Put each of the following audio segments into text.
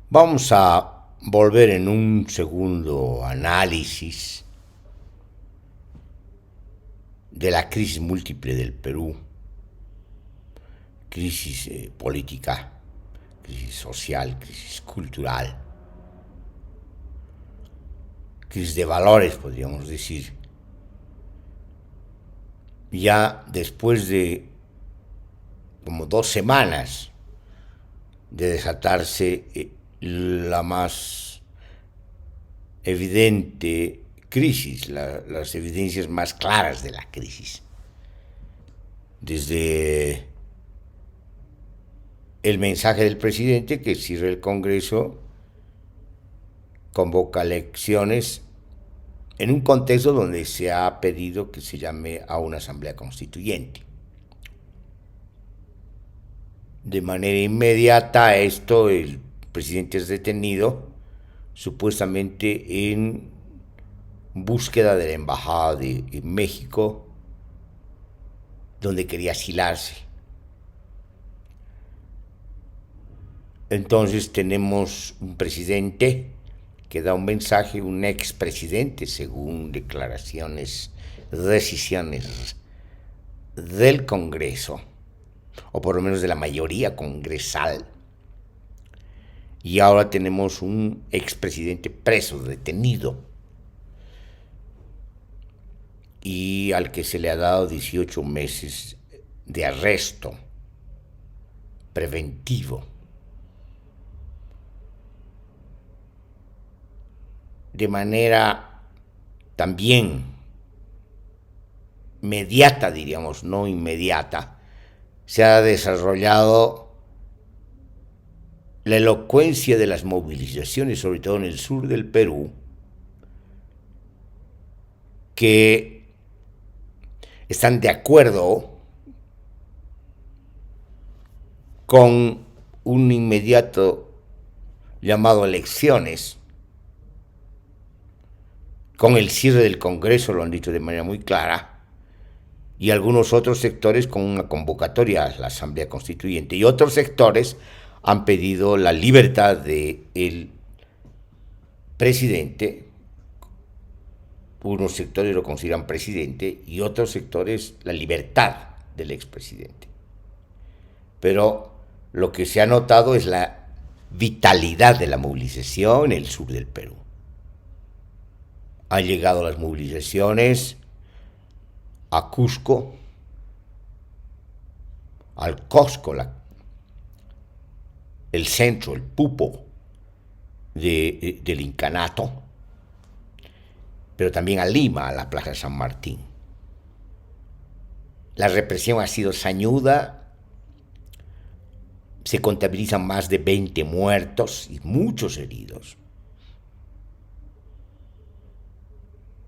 Vamos a volver en un segundo análisis de la crisis múltiple del Perú, crisis política, crisis social, crisis cultural, crisis de valores, podríamos decir. Ya después de como 2 semanas de desatarse la más evidente crisis, las evidencias más claras de la crisis. Desde el mensaje del presidente que cierra el Congreso, convoca elecciones en un contexto donde se ha pedido que se llame a una asamblea constituyente. De manera inmediata esto, el presidente es detenido supuestamente en búsqueda de la embajada de México, donde quería asilarse. Entonces tenemos un presidente que da un mensaje, un expresidente, según declaraciones, decisiones del Congreso, o por lo menos de la mayoría congresal. Y ahora tenemos un expresidente preso, detenido, y al que se le ha dado 18 meses de arresto preventivo. De manera también mediata, diríamos, no inmediata, se ha desarrollado la elocuencia de las movilizaciones, sobre todo en el sur del Perú, que están de acuerdo con un inmediato llamado a elecciones, con el cierre del Congreso, lo han dicho de manera muy clara, y algunos otros sectores con una convocatoria a la Asamblea Constituyente, y otros sectores han pedido la libertad del presidente. Unos sectores lo consideran presidente y otros sectores la libertad del expresidente. Pero lo que se ha notado es la vitalidad de la movilización en el sur del Perú. Han llegado las movilizaciones a Cusco, al Cosco, el centro, el pupo del incanato, pero también a Lima, a la Plaza San Martín. La represión ha sido sañuda, se contabilizan más de 20 muertos y muchos heridos.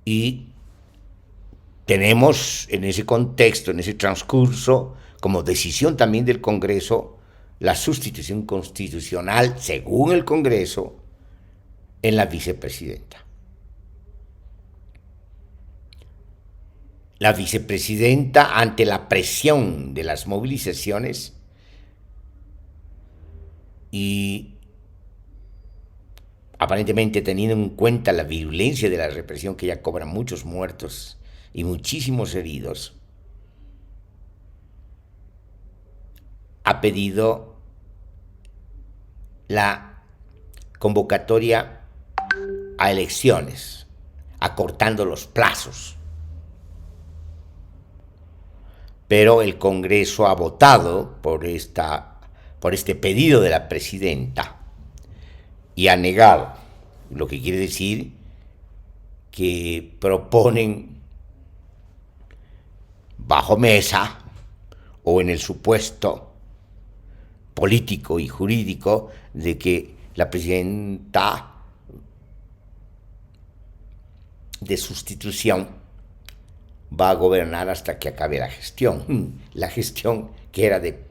Y tenemos en ese contexto, en ese transcurso, como decisión también del Congreso, la sustitución constitucional, según el Congreso, en la vicepresidenta. La vicepresidenta, ante la presión de las movilizaciones y aparentemente teniendo en cuenta la virulencia de la represión, que ya cobra muchos muertos y muchísimos heridos, ha pedido la convocatoria a elecciones, acortando los plazos. Pero el Congreso ha votado por este pedido de la presidenta y ha negado, lo que quiere decir que proponen bajo mesa o en el supuesto político y jurídico de que la presidenta de sustitución va a gobernar hasta que acabe la gestión que era de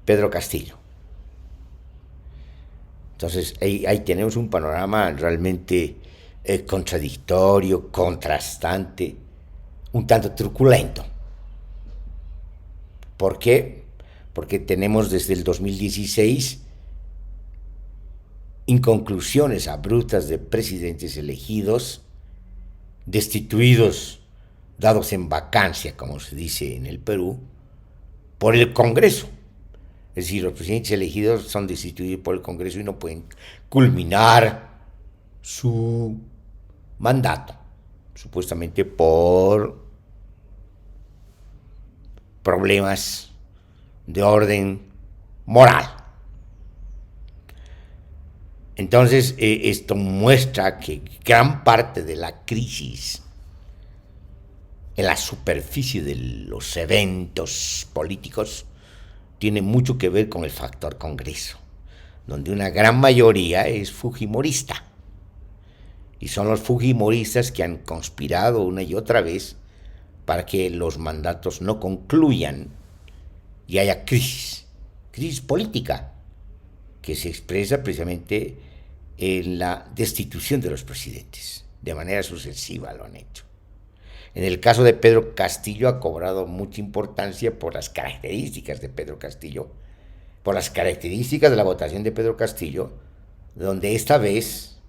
Pedro Castillo. Entonces ahí tenemos un panorama realmente contradictorio, contrastante, un tanto truculento. ¿Por qué? Porque tenemos desde el 2016 inconclusiones abruptas de presidentes elegidos, destituidos, dados en vacancia, como se dice en el Perú, por el Congreso. Es decir, los presidentes elegidos son destituidos por el Congreso y no pueden culminar su mandato, supuestamente por problemas de orden moral. Entonces, esto muestra que gran parte de la crisis en la superficie de los eventos políticos tiene mucho que ver con el factor Congreso, donde una gran mayoría es fujimorista. Y son los fujimoristas que han conspirado una y otra vez para que los mandatos no concluyan y haya crisis política, que se expresa precisamente en la destitución de los presidentes. De manera sucesiva lo han hecho. En el caso de Pedro Castillo ha cobrado mucha importancia por las características de Pedro Castillo, por las características de la votación de Pedro Castillo, donde esta vez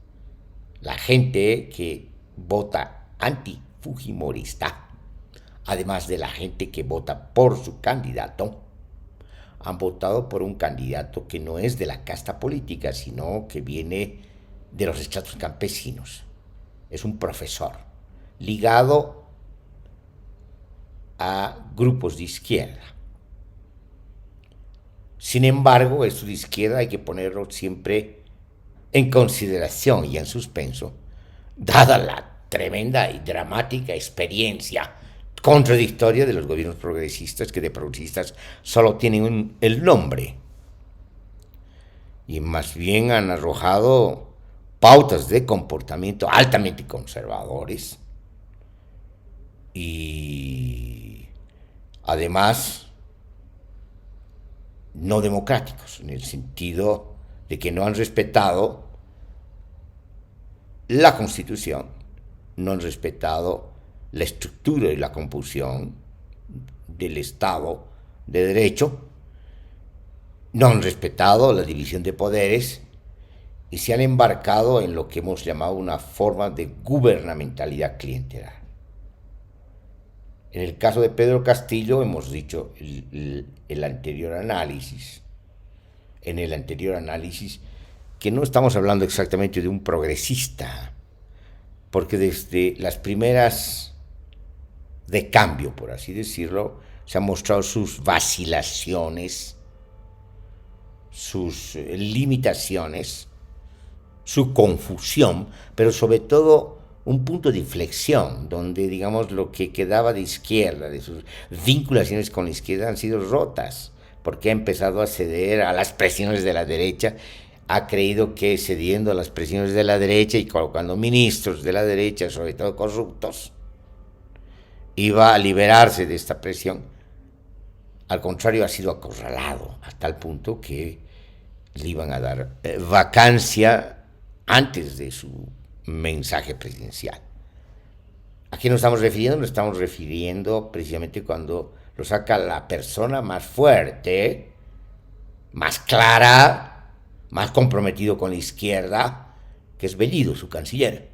la gente que vota anti-fujimorista, además de la gente que vota por su candidato, han votado por un candidato que no es de la casta política, sino que viene de los estratos campesinos. Es un profesor ligado a grupos de izquierda. Sin embargo, esto de izquierda hay que ponerlo siempre en consideración y en suspenso, dada la tremenda y dramática experiencia contradictoria de los gobiernos progresistas, que de progresistas solo tienen el nombre, y más bien han arrojado pautas de comportamiento altamente conservadores y además no democráticos, en el sentido de que no han respetado la Constitución, no han respetado la estructura y la composición del Estado de Derecho, no han respetado la división de poderes y se han embarcado en lo que hemos llamado una forma de gubernamentalidad clientelar. En el caso de Pedro Castillo hemos dicho el anterior análisis, en el anterior análisis, que no estamos hablando exactamente de un progresista, porque desde las primeras de cambio, por así decirlo, se han mostrado sus vacilaciones, sus limitaciones, su confusión, pero sobre todo un punto de inflexión, donde, digamos, lo que quedaba de izquierda, de sus vinculaciones con la izquierda, han sido rotas, porque ha empezado a ceder a las presiones de la derecha, ha creído que cediendo a las presiones de la derecha y colocando ministros de la derecha, sobre todo corruptos, iba a liberarse de esta presión. Al contrario, ha sido acorralado a tal punto que le iban a dar vacancia antes de su mensaje presidencial. ¿A qué nos estamos refiriendo? Nos estamos refiriendo precisamente cuando lo saca la persona más fuerte, más clara, más comprometido con la izquierda, que es Bellido, su canciller,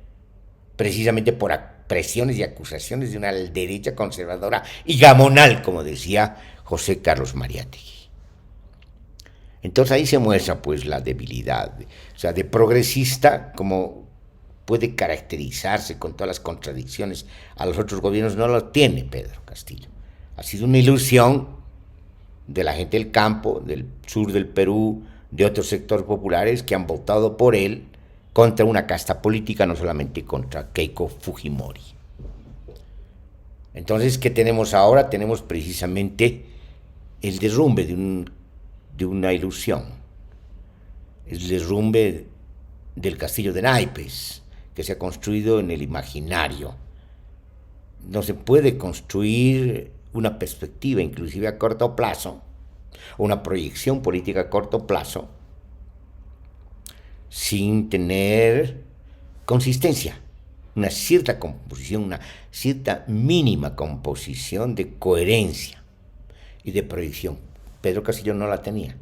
precisamente por presiones y acusaciones de una derecha conservadora y gamonal, como decía José Carlos Mariátegui. Entonces ahí se muestra pues la debilidad, o sea, de progresista, como puede caracterizarse con todas las contradicciones a los otros gobiernos, no lo tiene Pedro Castillo. Ha sido una ilusión de la gente del campo, del sur del Perú, de otros sectores populares que han votado por él contra una casta política, no solamente contra Keiko Fujimori. Entonces, ¿qué tenemos ahora? Tenemos precisamente el derrumbe de una ilusión, el derrumbe del castillo de naipes que se ha construido en el imaginario. No se puede construir una perspectiva, inclusive a corto plazo, una proyección política a corto plazo, sin tener consistencia, una cierta composición, una cierta mínima composición de coherencia y de proyección. Pedro Castillo no la tenía.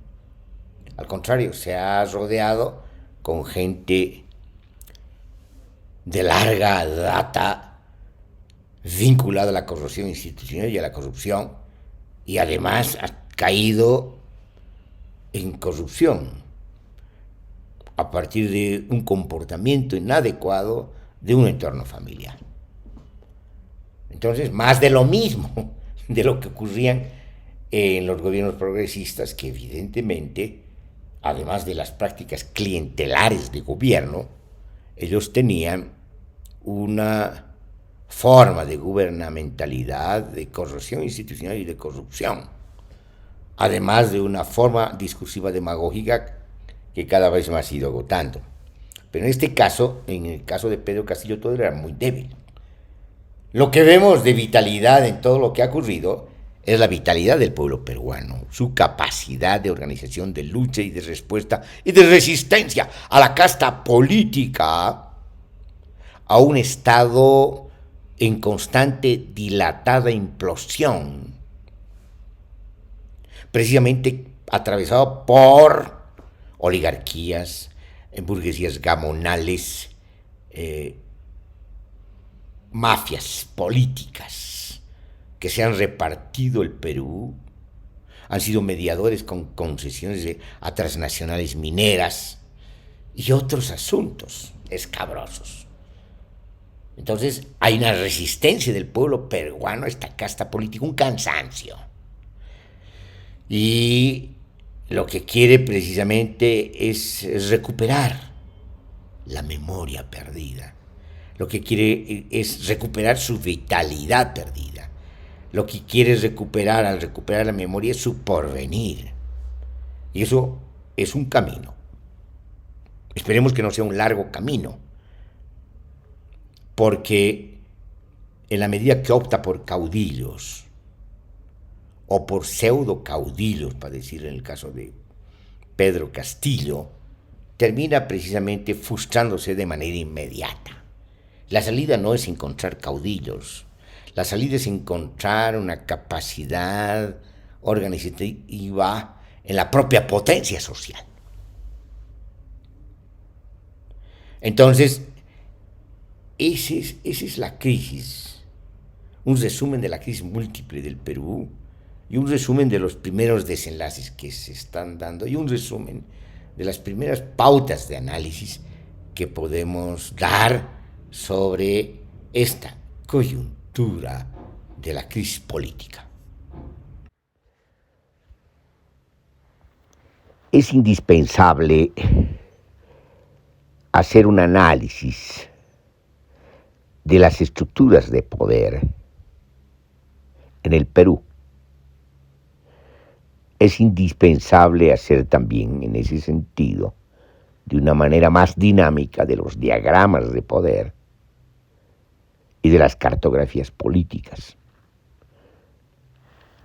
Al contrario, se ha rodeado con gente de larga data vinculada a la corrupción institucional y a la corrupción, y además ha caído en corrupción a partir de un comportamiento inadecuado de un entorno familiar. Entonces, más de lo mismo de lo que ocurrían en los gobiernos progresistas, que evidentemente, además de las prácticas clientelares de gobierno, ellos tenían una forma de gubernamentalidad, de corrupción institucional y de corrupción, además de una forma discursiva demagógica que cada vez más ha ido agotando. Pero en este caso, en el caso de Pedro Castillo, todo era muy débil. Lo que vemos de vitalidad en todo lo que ha ocurrido es la vitalidad del pueblo peruano, su capacidad de organización, de lucha y de respuesta y de resistencia a la casta política, a un estado en constante dilatada implosión, precisamente atravesado por oligarquías, burguesías gamonales, mafias políticas que se han repartido el Perú, han sido mediadores con concesiones a transnacionales mineras y otros asuntos escabrosos. Entonces hay una resistencia del pueblo peruano a esta casta política, un cansancio. Y lo que quiere precisamente es recuperar la memoria perdida. Lo que quiere es recuperar su vitalidad perdida. Lo que quiere es recuperar, al recuperar la memoria, es su porvenir. Y eso es un camino. Esperemos que no sea un largo camino, porque en la medida que opta por caudillos, o por pseudo caudillos, para decir en el caso de Pedro Castillo, termina precisamente frustrándose de manera inmediata. La salida no es encontrar caudillos, la salida es encontrar una capacidad organizativa en la propia potencia social. Entonces, esa es la crisis, un resumen de la crisis múltiple del Perú, y un resumen de los primeros desenlaces que se están dando, y un resumen de las primeras pautas de análisis que podemos dar sobre esta coyuntura de la crisis política. Es indispensable hacer un análisis de las estructuras de poder en el Perú. Es indispensable hacer también, en ese sentido, de una manera más dinámica, de los diagramas de poder y de las cartografías políticas.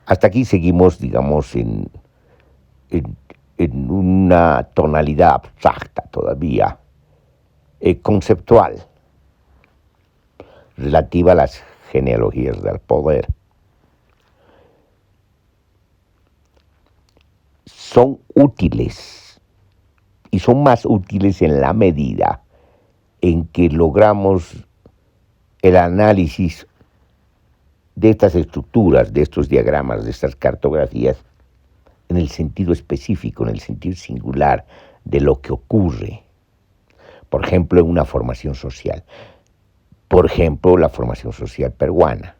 Hasta aquí seguimos, digamos, en una tonalidad abstracta todavía, conceptual, relativa a las genealogías del poder. Son útiles, y son más útiles en la medida en que logramos el análisis de estas estructuras, de estos diagramas, de estas cartografías, en el sentido específico, en el sentido singular de lo que ocurre. Por ejemplo, en una formación social. Por ejemplo, la formación social peruana.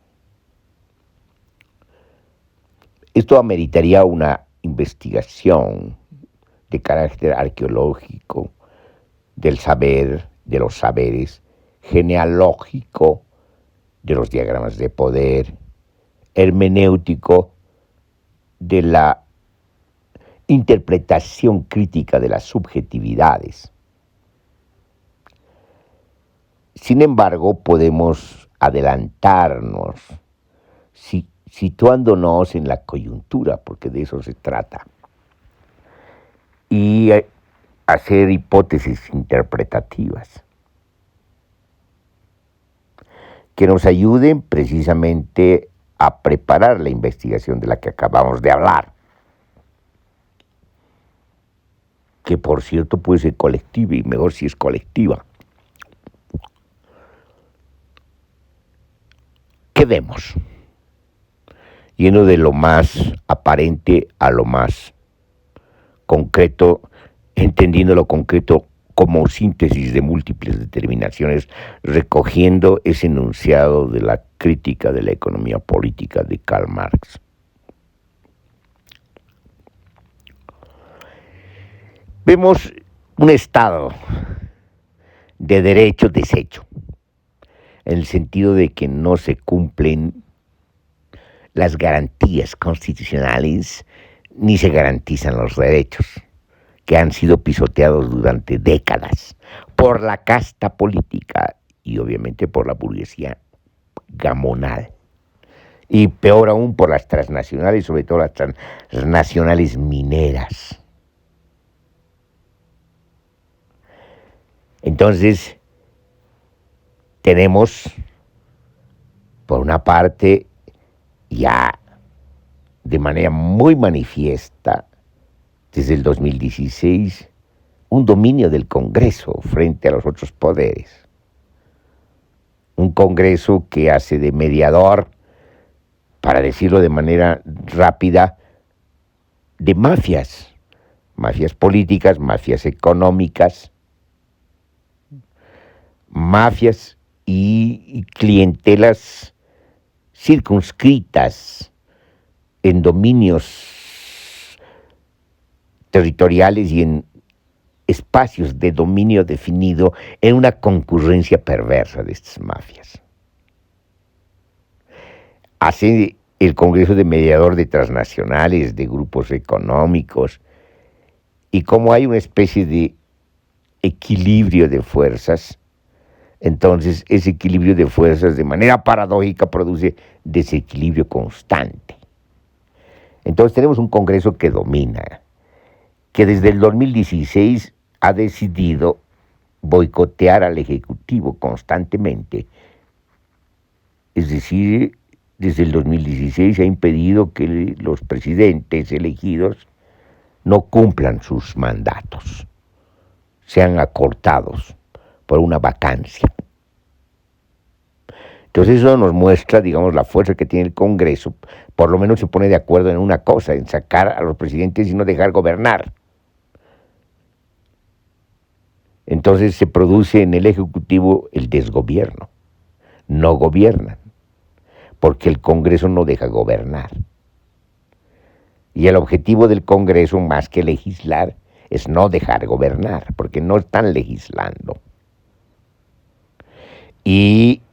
Esto ameritaría una investigación de carácter arqueológico, del saber, de los saberes, genealógico, de los diagramas de poder, hermenéutico, de la interpretación crítica de las subjetividades. Sin embargo, podemos adelantarnos, situándonos en la coyuntura, porque de eso se trata, y hacer hipótesis interpretativas que nos ayuden precisamente a preparar la investigación de la que acabamos de hablar, que por cierto puede ser colectiva y mejor si es colectiva. ¿Qué vemos? Yendo de lo más aparente a lo más concreto, entendiendo lo concreto como síntesis de múltiples determinaciones, recogiendo ese enunciado de la crítica de la economía política de Karl Marx. Vemos un estado de derecho deshecho, en el sentido de que no se cumplen las garantías constitucionales ni se garantizan los derechos, que han sido pisoteados durante décadas por la casta política y obviamente por la burguesía gamonal. Y peor aún por las transnacionales, sobre todo las transnacionales mineras. Entonces, tenemos, por una parte, ya de manera muy manifiesta, desde el 2016, un dominio del Congreso frente a los otros poderes. Un Congreso que hace de mediador, para decirlo de manera rápida, de mafias políticas, mafias económicas, mafias y clientelas circunscritas en dominios territoriales y en espacios de dominio definido, en una concurrencia perversa de estas mafias. Hace el Congreso de mediador de transnacionales, de grupos económicos, y como hay una especie de equilibrio de fuerzas, entonces ese equilibrio de fuerzas de manera paradójica produce desequilibrio constante. Entonces tenemos un Congreso que domina, que desde el 2016 ha decidido boicotear al Ejecutivo constantemente. Es decir, desde el 2016 ha impedido que los presidentes elegidos no cumplan sus mandatos, sean acortados por una vacancia. Entonces eso nos muestra, digamos, la fuerza que tiene el Congreso. Por lo menos se pone de acuerdo en una cosa, en sacar a los presidentes y no dejar gobernar. Entonces se produce en el Ejecutivo el desgobierno. No gobiernan, porque el Congreso no deja gobernar. Y el objetivo del Congreso, más que legislar, es no dejar gobernar, porque no están legislando. Y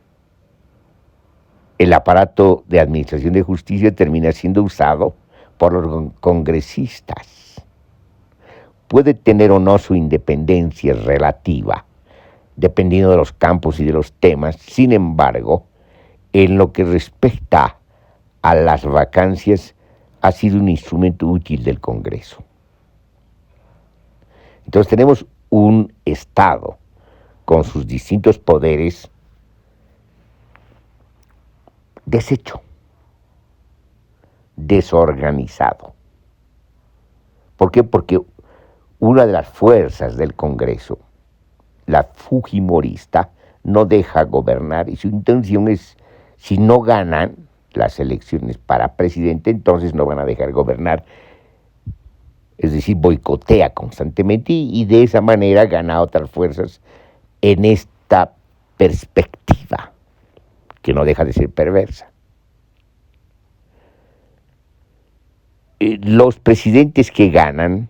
el aparato de administración de justicia termina siendo usado por los congresistas. Puede tener o no su independencia relativa, dependiendo de los campos y de los temas. Sin embargo, en lo que respecta a las vacancias, ha sido un instrumento útil del Congreso. Entonces tenemos un Estado con sus distintos poderes deshecho, desorganizado. ¿Por qué? Porque una de las fuerzas del Congreso, la fujimorista, no deja gobernar y su intención es, si no ganan las elecciones para presidente, entonces no van a dejar gobernar. Es decir, boicotea constantemente y de esa manera gana a otras fuerzas en esta perspectiva, que no deja de ser perversa. Los presidentes que ganan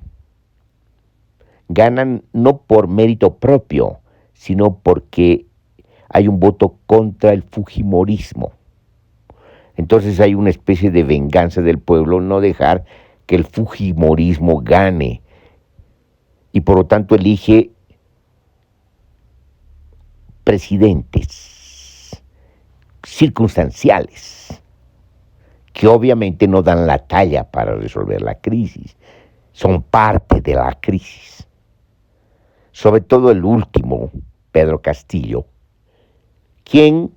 no por mérito propio, sino porque hay un voto contra el fujimorismo. Entonces hay una especie de venganza del pueblo, no dejar que el fujimorismo gane, y por lo tanto elige presidentes circunstanciales, que obviamente no dan la talla para resolver la crisis, son parte de la crisis. Sobre todo el último, Pedro Castillo, quien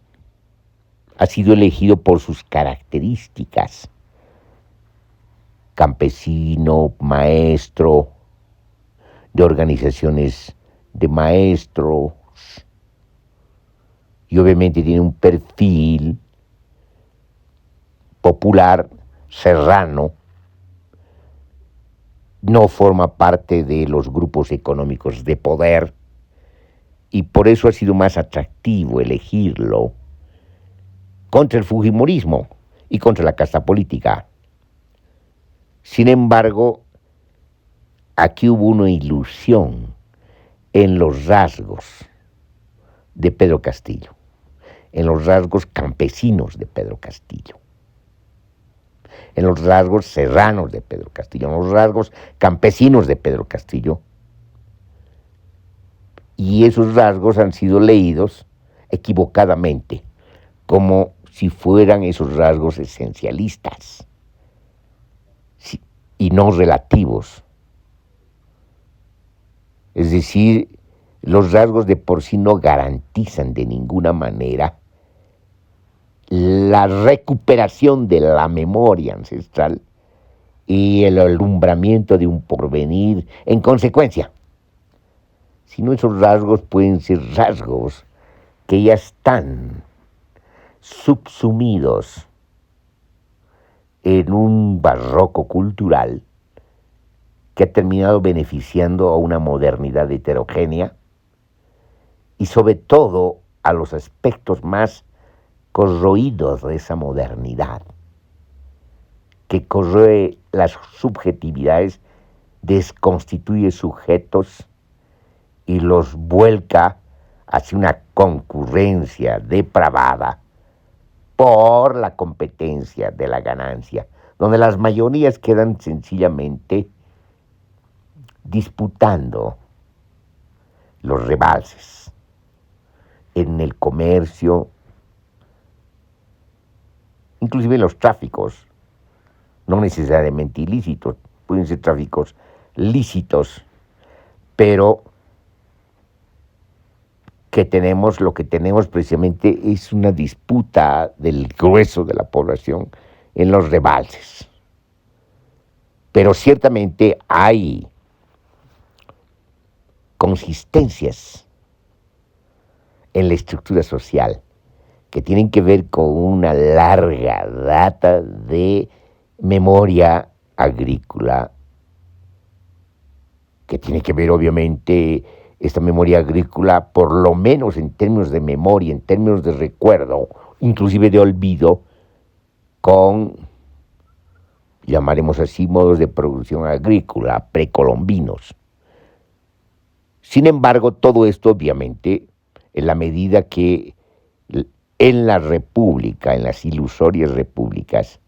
ha sido elegido por sus características, campesino, maestro, de organizaciones de maestros, y obviamente tiene un perfil popular, serrano, no forma parte de los grupos económicos de poder, y por eso ha sido más atractivo elegirlo contra el fujimorismo y contra la casta política. Sin embargo, aquí hubo una ilusión en los rasgos de Pedro Castillo, en los rasgos campesinos de Pedro Castillo, en los rasgos serranos de Pedro Castillo, en los rasgos campesinos de Pedro Castillo. Y esos rasgos han sido leídos equivocadamente, como si fueran esos rasgos esencialistas y no relativos. Es decir, los rasgos de por sí no garantizan de ninguna manera la recuperación de la memoria ancestral y el alumbramiento de un porvenir en consecuencia. Sino esos rasgos pueden ser rasgos que ya están subsumidos en un barroco cultural que ha terminado beneficiando a una modernidad heterogénea y sobre todo a los aspectos más corroídos de esa modernidad, que corroe las subjetividades, desconstituye sujetos y los vuelca hacia una concurrencia depravada por la competencia de la ganancia, donde las mayorías quedan sencillamente disputando los rebalses en el comercio, inclusive en los tráficos, no necesariamente ilícitos, pueden ser tráficos lícitos, pero lo que tenemos precisamente es una disputa del grueso de la población en los rebalses. Pero ciertamente hay consistencias en la estructura social que tienen que ver con una larga data de memoria agrícola, que tiene que ver obviamente esta memoria agrícola, por lo menos en términos de memoria, en términos de recuerdo, inclusive de olvido, con, llamaremos así, modos de producción agrícola precolombinos. Sin embargo, todo esto obviamente, en la medida que en la república, en las ilusorias repúblicas,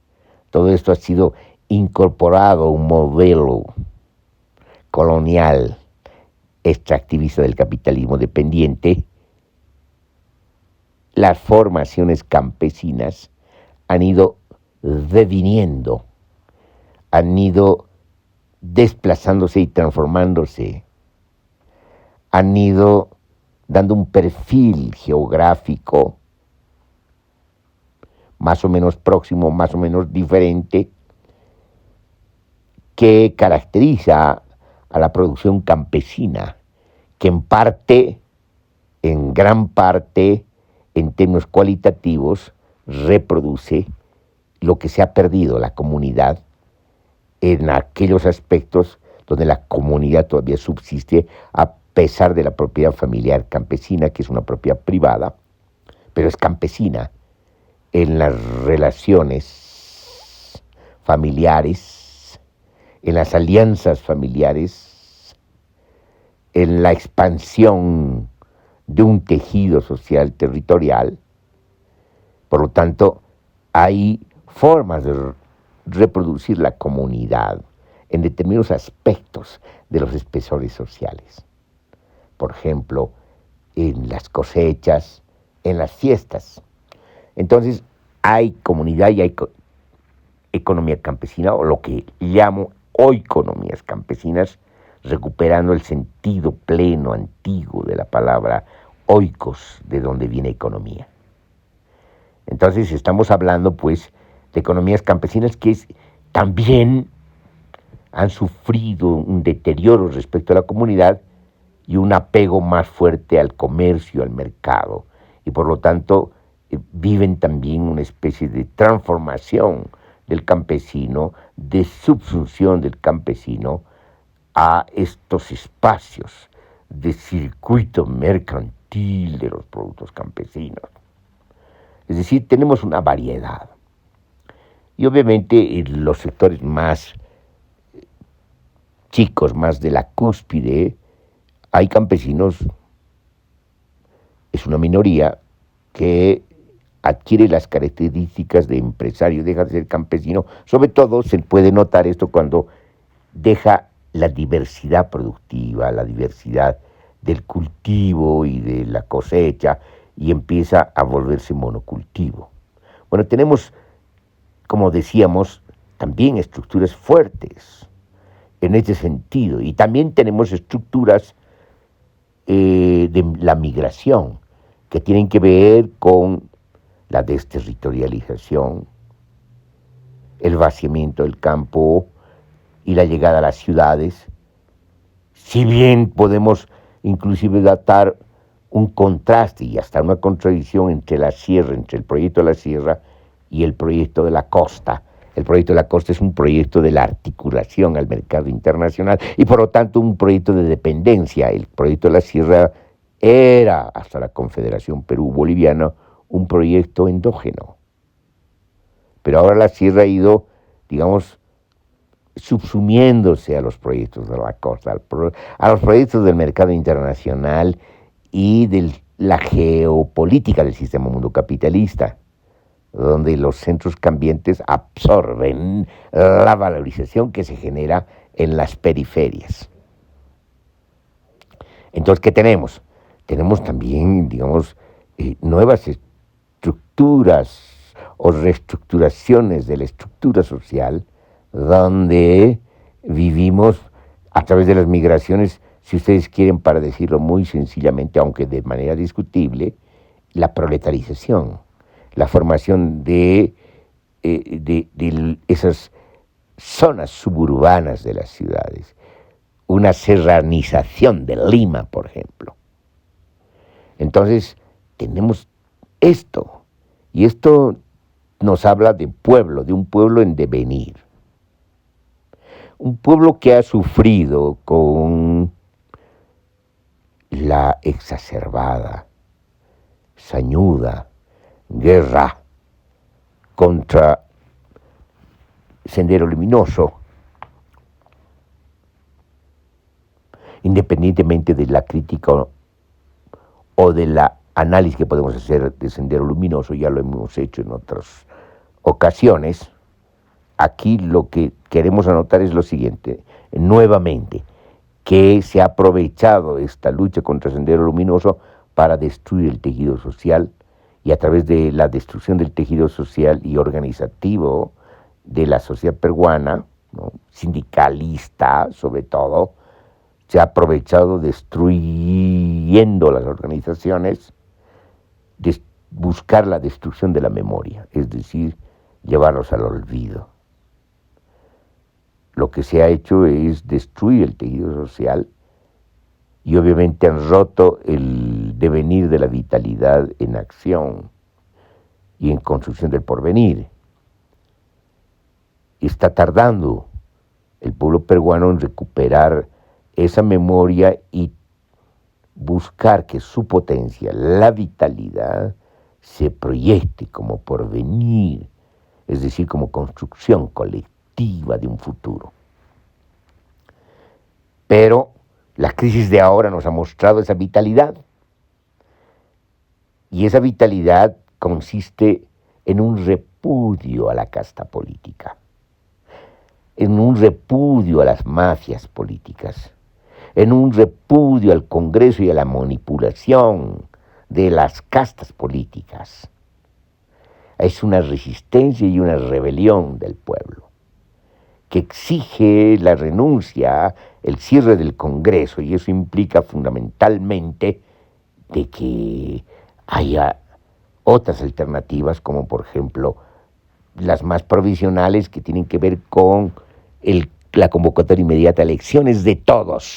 todo esto ha sido incorporado a un modelo colonial extractivista del capitalismo dependiente, las formaciones campesinas han ido deviniendo, han ido desplazándose y transformándose, han ido dando un perfil geográfico más o menos próximo, más o menos diferente, que caracteriza a la producción campesina, que en gran parte, en términos cualitativos, reproduce lo que se ha perdido la comunidad en aquellos aspectos donde la comunidad todavía subsiste a pesar de la propiedad familiar campesina, que es una propiedad privada, pero es campesina en las relaciones familiares, en las alianzas familiares, en la expansión de un tejido social territorial. Por lo tanto, hay formas de reproducir la comunidad en determinados aspectos de los espesores sociales. Por ejemplo, en las cosechas, en las fiestas. Entonces, hay comunidad y hay economía campesina, o lo que llamo oikonomías campesinas, recuperando el sentido pleno, antiguo de la palabra oikos, de donde viene economía. Entonces, estamos hablando, pues, de economías campesinas, que es también han sufrido un deterioro respecto a la comunidad y un apego más fuerte al comercio, al mercado, y por lo tanto viven también una especie de transformación del campesino, de subsunción del campesino a estos espacios de circuito mercantil de los productos campesinos. Es decir, tenemos una variedad. Y obviamente en los sectores más chicos, más de la cúspide, hay campesinos, es una minoría, que adquiere las características de empresario, deja de ser campesino. Sobre todo se puede notar esto cuando deja la diversidad productiva, la diversidad del cultivo y de la cosecha, y empieza a volverse monocultivo. Bueno, tenemos, como decíamos, también estructuras fuertes en este sentido, y también tenemos estructuras de la migración, que tienen que ver con la desterritorialización, el vaciamiento del campo y la llegada a las ciudades. Si bien podemos inclusive datar un contraste y hasta una contradicción entre la sierra, entre el proyecto de la sierra y el proyecto de la costa. El proyecto de la costa es un proyecto de la articulación al mercado internacional y por lo tanto un proyecto de dependencia. El proyecto de la sierra era, hasta la Confederación Perú-Boliviana, un proyecto endógeno. Pero ahora la sierra ha ido, digamos, subsumiéndose a los proyectos de la costa, a los proyectos del mercado internacional y de la geopolítica del sistema mundo capitalista, donde los centros cambiantes absorben la valorización que se genera en las periferias. Entonces, ¿qué tenemos? Tenemos también, digamos, nuevas estructuras o reestructuraciones de la estructura social, donde vivimos a través de las migraciones, si ustedes quieren, para decirlo muy sencillamente, aunque de manera discutible, la proletarización, la formación de esas zonas suburbanas de las ciudades, una serranización de Lima, por ejemplo. Entonces, tenemos esto, y esto nos habla de pueblo, de un pueblo en devenir. Un pueblo que ha sufrido con la exacerbada, sañuda guerra contra Sendero Luminoso, independientemente de la crítica o de la análisis que podemos hacer de Sendero Luminoso, ya lo hemos hecho en otras ocasiones. Aquí lo que queremos anotar es lo siguiente, nuevamente, que se ha aprovechado esta lucha contra Sendero Luminoso para destruir el tejido social, y a través de la destrucción del tejido social y organizativo de la sociedad peruana, ¿no?, sindicalista sobre todo, se ha aprovechado destruyendo las organizaciones, de buscar la destrucción de la memoria, es decir, llevarlos al olvido. Lo que se ha hecho es destruir el tejido social y obviamente han roto el devenir de la vitalidad en acción y en construcción del porvenir. Está tardando el pueblo peruano en recuperar esa memoria y buscar que su potencia, la vitalidad, se proyecte como porvenir, es decir, como construcción colectiva de un futuro. Pero la crisis de ahora nos ha mostrado esa vitalidad, y esa vitalidad consiste en un repudio a la casta política, en un repudio a las mafias políticas, en un repudio al Congreso y a la manipulación de las castas políticas. Es una resistencia y una rebelión del pueblo que exige la renuncia, el cierre del Congreso, y eso implica fundamentalmente de que haya otras alternativas, como por ejemplo las más provisionales, que tienen que ver con el la convocatoria inmediata a elecciones de todos.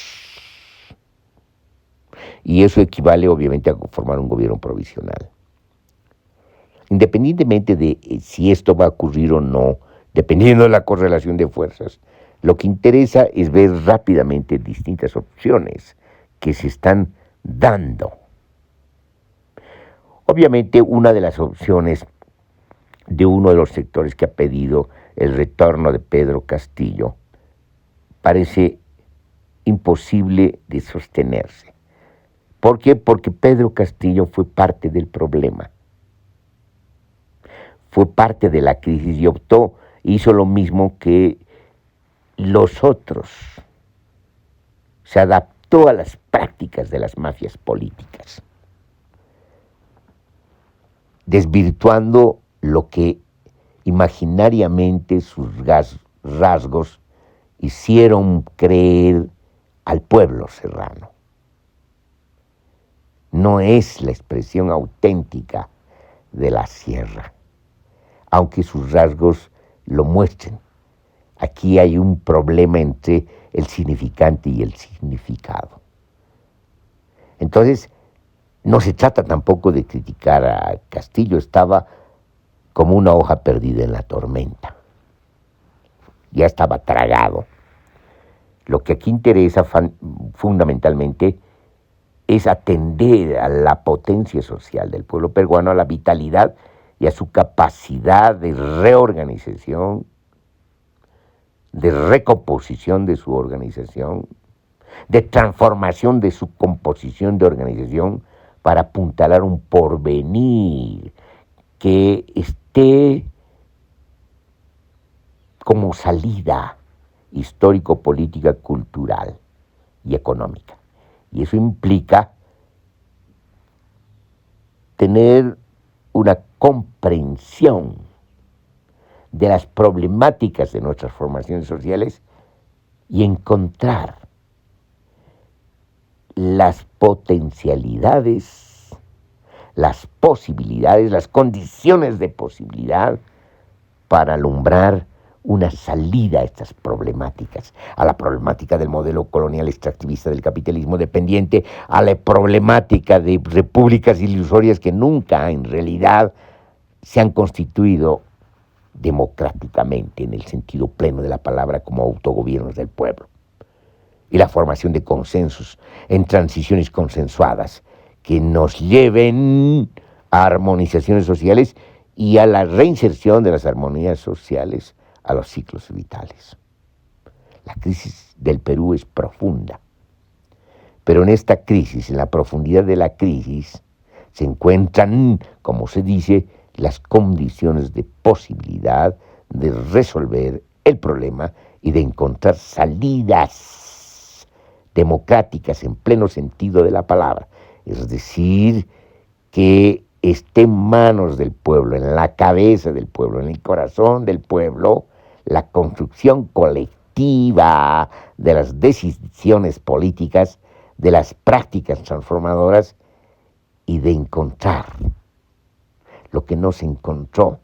Y eso equivale obviamente a formar un gobierno provisional. Independientemente de si esto va a ocurrir o no, dependiendo de la correlación de fuerzas, lo que interesa es ver rápidamente distintas opciones que se están dando. Obviamente, una de las opciones de uno de los sectores que ha pedido el retorno de Pedro Castillo parece imposible de sostenerse. ¿Por qué? Porque Pedro Castillo fue parte del problema, fue parte de la crisis y hizo lo mismo que los otros, se adaptó a las prácticas de las mafias políticas, desvirtuando lo que imaginariamente sus rasgos hicieron creer al pueblo serrano. No es la expresión auténtica de la sierra, aunque sus rasgos lo muestren. Aquí hay un problema entre el significante y el significado. Entonces, no se trata tampoco de criticar a Castillo, estaba como una hoja perdida en la tormenta. Ya estaba tragado. Lo que aquí interesa fundamentalmente es atender a la potencia social del pueblo peruano, a la vitalidad y a su capacidad de reorganización, de recomposición de su organización, de transformación de su composición de organización para apuntalar un porvenir que esté como salida histórico-política, cultural y económica. Y eso implica tener una comprensión de las problemáticas de nuestras formaciones sociales y encontrar las potencialidades, las posibilidades, las condiciones de posibilidad para alumbrar una salida a estas problemáticas, a la problemática del modelo colonial extractivista del capitalismo dependiente, a la problemática de repúblicas ilusorias que nunca en realidad se han constituido democráticamente en el sentido pleno de la palabra como autogobiernos del pueblo, y la formación de consensos en transiciones consensuadas que nos lleven a armonizaciones sociales y a la reinserción de las armonías sociales a los ciclos vitales. La crisis del Perú es profunda, pero en esta crisis, en la profundidad de la crisis, se encuentran, como se dice, las condiciones de posibilidad de resolver el problema y de encontrar salidas democráticas en pleno sentido de la palabra. Es decir, que esté en manos del pueblo, en la cabeza del pueblo, en el corazón del pueblo, la construcción colectiva de las decisiones políticas, de las prácticas transformadoras y de encontrar lo que no se encontró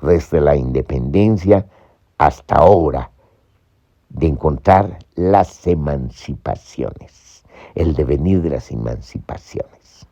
desde la independencia hasta ahora, de encontrar las emancipaciones, el devenir de las emancipaciones.